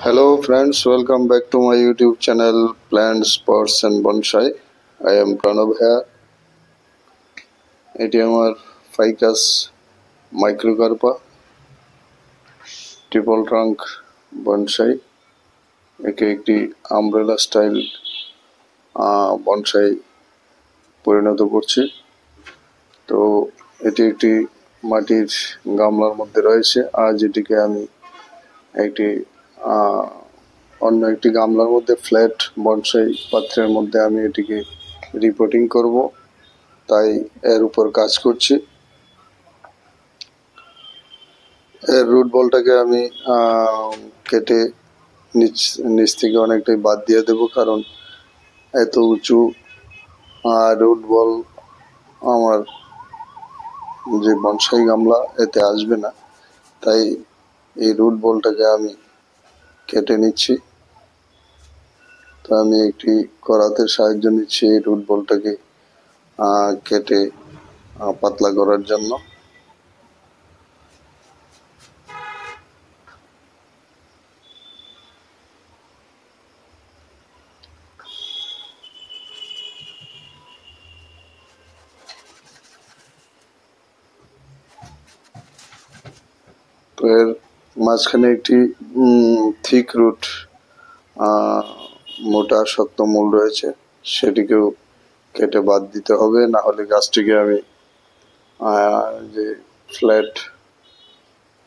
Hello friends, welcome back to my YouTube channel Plants, Pots and Bonsai. I am Pranav here. এটি আমার Ficus মাইক্রোকার্পা triple trunk bonsai. একে একটি umbrella style bonsai পরিণত করছি। তো এটি একটি মাটির গামলার মধ্যে রয়েছে। আজ এটিকে আমি একটি অন্য একটি গামলার মধ্যে ফ্ল্যাট বনসাই পাত্রের মধ্যে আমি এটিকে রিপোর্টিং করব, তাই এর উপর কাজ করছি। এর রুট বলটাকে আমি কেটে নিচ থেকে অনেকটাই বাদ দিয়ে দেব, কারণ এত উঁচু রুট বল আমার যে বনসাই গামলা এতে আসবে না, তাই এই রুট বলটাকে আমি কেটে নিচ্ছি। তো আমি একটি করাতের সাহায্য নিচ্ছি এই রুট বলটাকে কেটে পাতলা করার জন্য। তো এর মাঝখানে একটি থিক রুট মোটা শক্ত মূল রয়েছে, সেটিকেও কেটে বাদ দিতে হবে, না হলে গাছটিকে আমি যে ফ্ল্যাট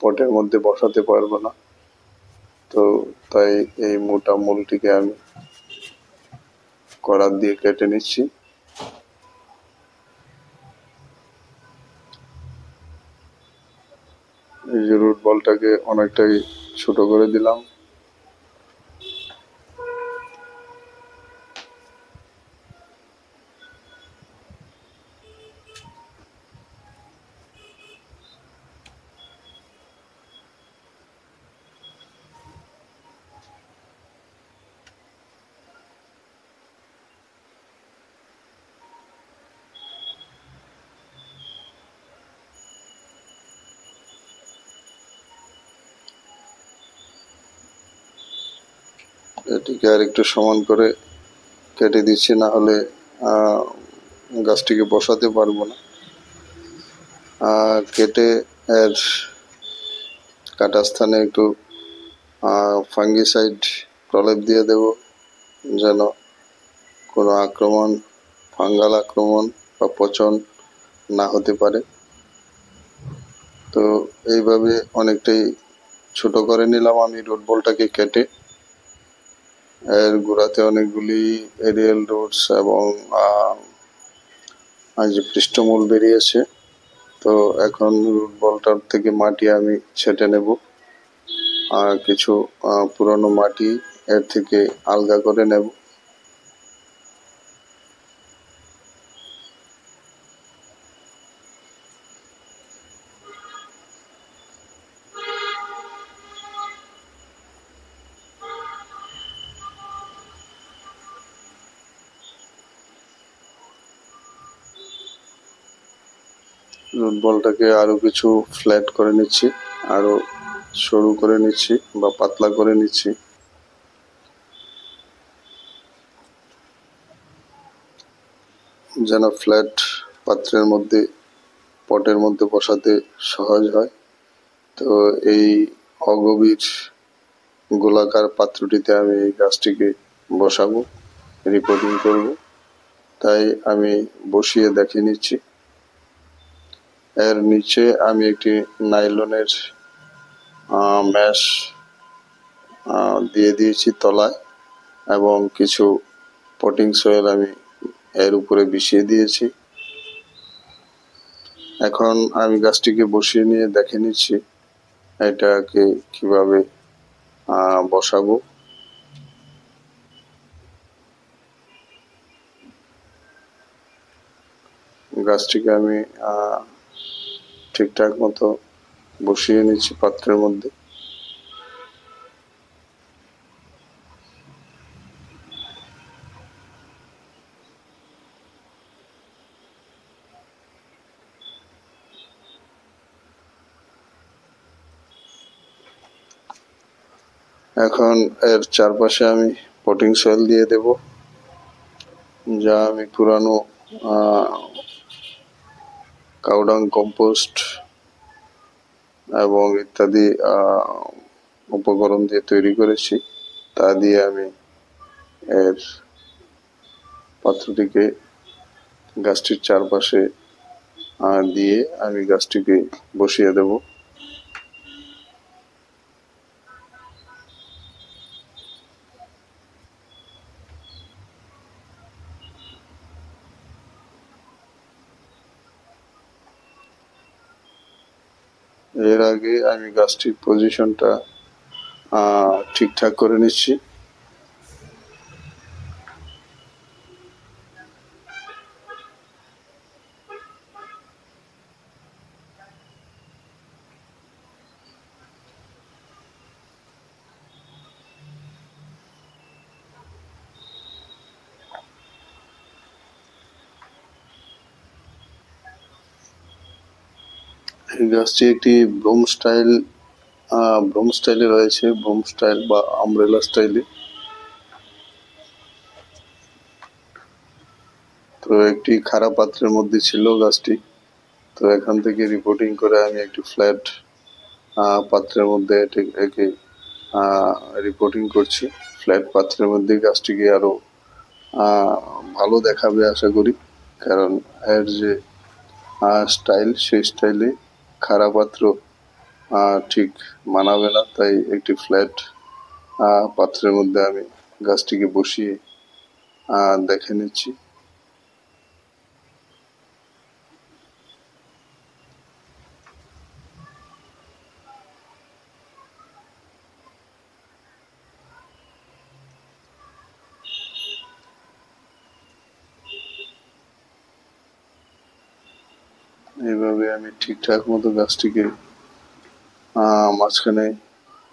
পটের মধ্যে বসাতে পারবো না। তো তাই এই মোটা মূলটিকে আমি করাত দিয়ে কেটে নিচ্ছি। এই যে রুট বলটাকে অনেকটাই ছোট করে দিলাম। এটিকে আর একটু সমান করে কেটে দিচ্ছি, না হলে গাছটিকে বসাতে পারবো না। কেটে এর কাটা স্থানে একটু ফাঙ্গিসাইড প্রলেপ দিয়ে দেব, যেন কোনো ফাঙ্গাল আক্রমণ বা পচন না হতে পারে। তো এইভাবে অনেকটাই ছোট করে নিলাম আমি রুট বলটাকে কেটে। এর গোড়াতে অনেকগুলি এরিয়াল রুটস এবং যে পৃষ্ঠমূল বেরিয়েছে। তো এখন রুট বলটার থেকে মাটি আমি ছেটে নেব, কিছু পুরনো মাটি এর থেকে আলগা করে নেব। রুট বলটাকে আরো কিছু ফ্ল্যাট করে নিচ্ছি, আরো সরু করে নিচ্ছি বা পাতলা করে নিচ্ছি, যেন ফ্ল্যাট পাত্রের মধ্যে পটের মধ্যে বসাতে সহজ হয়। তো এই অগভীর গোলাকার পাত্রটিতে আমি এই গাছটিকে বসাবো, রিপোর্টিং করব, তাই আমি বসিয়ে দেখে নিচ্ছি। এর নিচে আমি একটি নাইলনের ম্যাশ দিয়ে দিয়েছি তলায়, এবং কিছু পটিং সয়েল আমি এর উপরে বিছিয়ে দিয়েছি। এখন আমি গাছটিকে বসিয়ে নিয়ে দেখে নিচ্ছি এটাকে কিভাবে বসাবো। গাছটিকে আমি ঠিকঠাক মতো বসিয়ে নিচ্ছি পাত্রের মধ্যে। এখন এর চারপাশে আমি পটিং সয়েল দিয়ে দেব, যা আমি পুরানো কাউডাং কম্পোস্ট এবং ইত্যাদি উপকরণ দিয়ে তৈরি করেছি। তা দিয়ে আমি এর পাত্রটিকে গাছটির চারপাশে দিয়ে আমি গাছটিকে বসিয়ে দেব। এর আগে আমি গাছটির পজিশনটা ঠিকঠাক করে নিচ্ছি। এই গাছটি একটি ব্রুম স্টাইলে রয়েছে, ব্রুম স্টাইল বা আমব্রেলা স্টাইলে। তো একটি খারাপ পাত্রের মধ্যে ছিল গাছটি, তো এখান থেকে রিপোর্টিং করে আমি একটি ফ্ল্যাট পাত্রের মধ্যে একে রিপোর্টিং করছি। ফ্ল্যাট পাত্রের মধ্যে গাছটিকে আরো ভালো দেখাবে আশা করি, কারণ এর যে স্টাইল সেই স্টাইলে খারাপ পাত্র ঠিক মানাবে না। তাই একটি ফ্ল্যাট পাত্রের মধ্যে আমি গাছটিকে বসিয়ে দেখে নিচ্ছি। এইভাবে আমি ঠিকঠাক মতো গাছটিকে মাঝখানে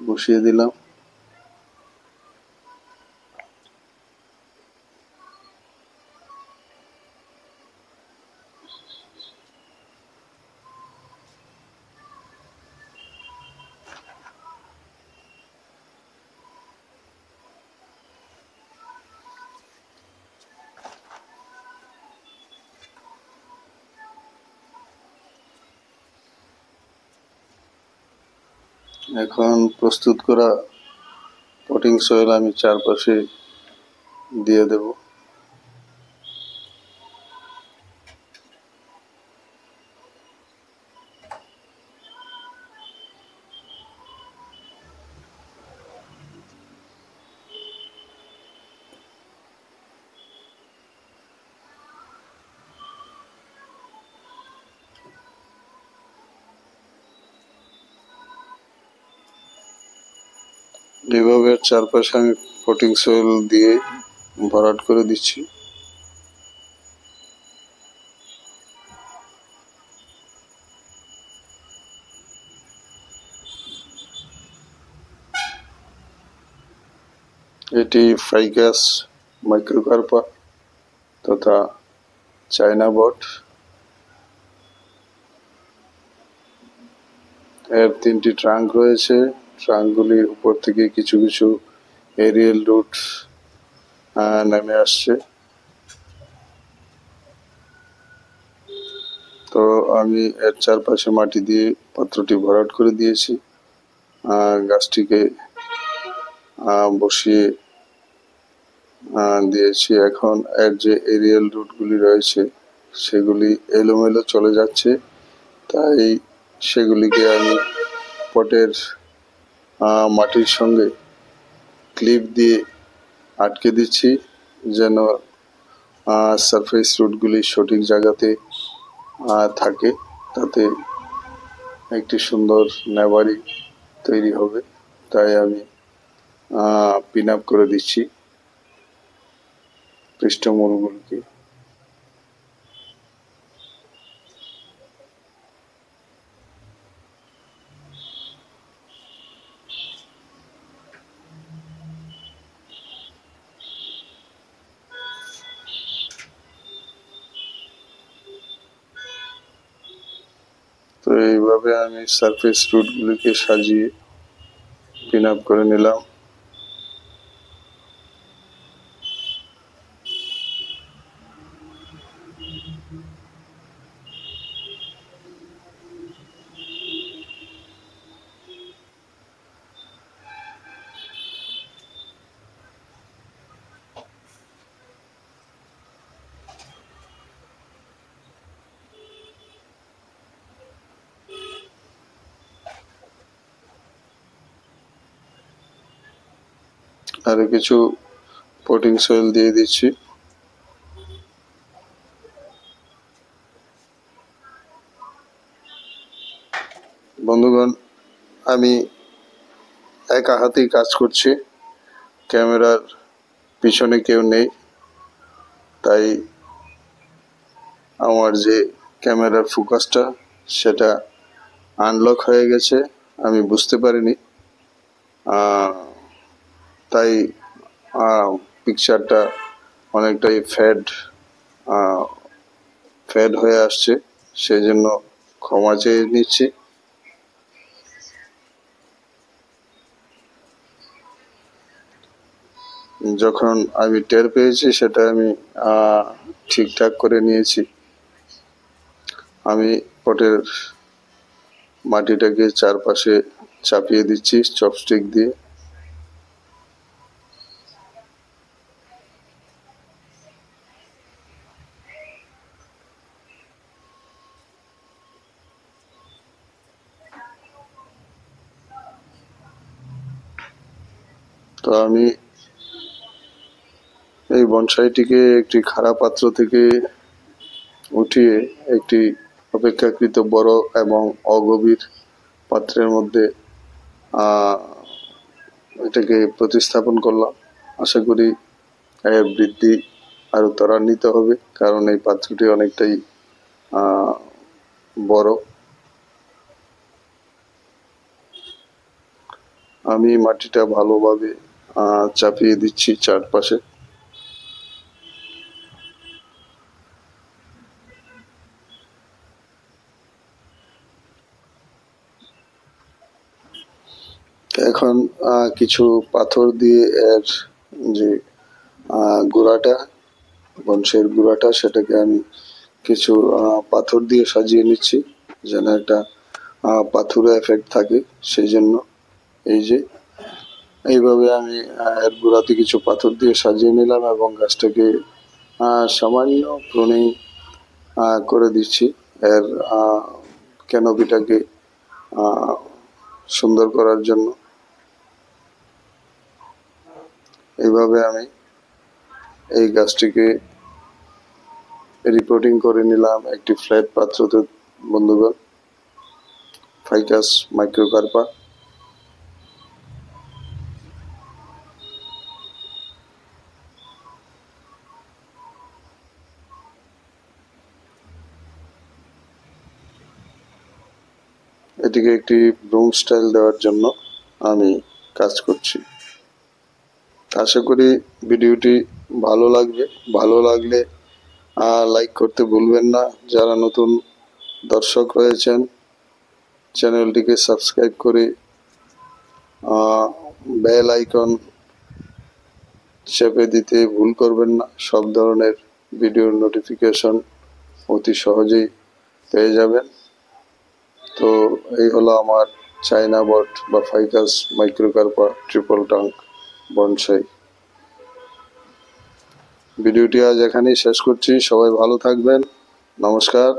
বসিয়ে দিলাম। এখন প্রস্তুত করা পটিং সয়েল আমি চারপাশে দিয়ে দেব। এভাবে চারপাশে আমি পটিং সয়েল দিয়ে ভরাট করে দিচ্ছি। এটি ফাইকাস মাইক্রোকার্পা তথা চায়না বট। এর 3টি ট্রাঙ্ক রয়েছে। ট্রাঙ্কগুলির উপর থেকে কিছু কিছু এরিয়াল রুট নেমে আসছে। তো আমি এর চারপাশে মাটি দিয়ে পাত্রটি ভরাট করে দিয়েছি। গাছটিকে বসিয়ে দিয়েছি। এখন এর যে এরিয়াল রুটগুলি রয়েছে সেগুলি এলোমেলো চলে যাচ্ছে, তাই সেগুলিকে আমি পটের মাটির সঙ্গে ক্লিপ দিয়ে আটকে দিচ্ছি, যেন সারফেস রুটগুলি সঠিক জায়গাতে থাকে। তাতে একটি সুন্দর নেবারি তৈরি হবে। তাই আমি পিন আপ করে দিচ্ছি পৃষ্ঠমূলগুলিকে। তো এইভাবে আমি সারফেস রুটগুলিকে সাজিয়ে পিন আপ করে নিলাম। আরো কিছু পটিং সয়েল দিয়ে দিচ্ছি। বন্ধুগণ, আমি একা হাতেই কাজ করছি, ক্যামেরার পিছনে কেউ নেই, তাই আমার যে ক্যামেরার ফোকাসটা সেটা আনলক হয়ে গেছে, আমি বুঝতে পারিনি, তাই পিকচারটা অনেকটাই ফেড হয়ে আসছে, সেই জন্য ক্ষমা চেয়ে নিচ্ছি। যখন আমি টের পেয়েছি সেটা আমি ঠিকঠাক করে নিয়েছি। আমি পটের মাটিটাকে চারপাশে চাপিয়ে দিচ্ছি চপস্টিক দিয়ে। তো আমি এই বনসাইটিকে একটি খারাপ পাত্র থেকে উঠিয়ে একটি অপেক্ষাকৃত বড় এবং অগভীর পাত্রের মধ্যে এটাকে প্রতিস্থাপন করলাম। আশা করি এর বৃদ্ধি আরো ত্বরান্বিত হবে, কারণ এই পাত্রটি অনেকটাই বড়। আমি মাটিটা ভালোভাবে চাপিয়ে দিচ্ছি চারপাশে। এখন কিছু পাথর দিয়ে এর যে গোড়াটা, বনসাইয়ের গোড়াটা, সেটাকে আমি কিছু পাথর দিয়ে সাজিয়ে নিচ্ছি, যেন একটা পাথুরে এফেক্ট থাকে। সেই জন্য এইভাবে আমি এর গোড়াতে কিছু পাথর দিয়ে সাজিয়ে নিলাম এবং গাছটাকে সামান্য প্রুনিং করে দিচ্ছি, এর ক্যানোপিটাকে সুন্দর করার জন্য। এইভাবে আমি এই গাছটিকে রিপোর্টিং করে নিলাম একটি ফ্ল্যাট পাত্রতে। বন্ধুগণ, ফাইকাস মাইক্রোকার্পা। এটিকে একটি ব্লুম স্টাইল দেওয়ার জন্য আমি কাজ করছি। আশা করি ভিডিওটি ভালো লাগবে। ভালো লাগলে লাইক করতে ভুলবেন না। যারা নতুন দর্শক রয়েছেন, চ্যানেলটিকে সাবস্ক্রাইব করে বেল আইকন চেপে দিতে ভুল করবেন না। সব ধরনের ভিডিওর নোটিফিকেশন অতি সহজেই পেয়ে যাবেন। তো এই হলো আমার চায়না বট বা ফাইকাস মাইক্রোকার্পা ট্রিপল টাঙ্ক বনসাই। ভিডিওটি আজ এখানেই শেষ করছি। সবাই ভালো থাকবেন। নমস্কার।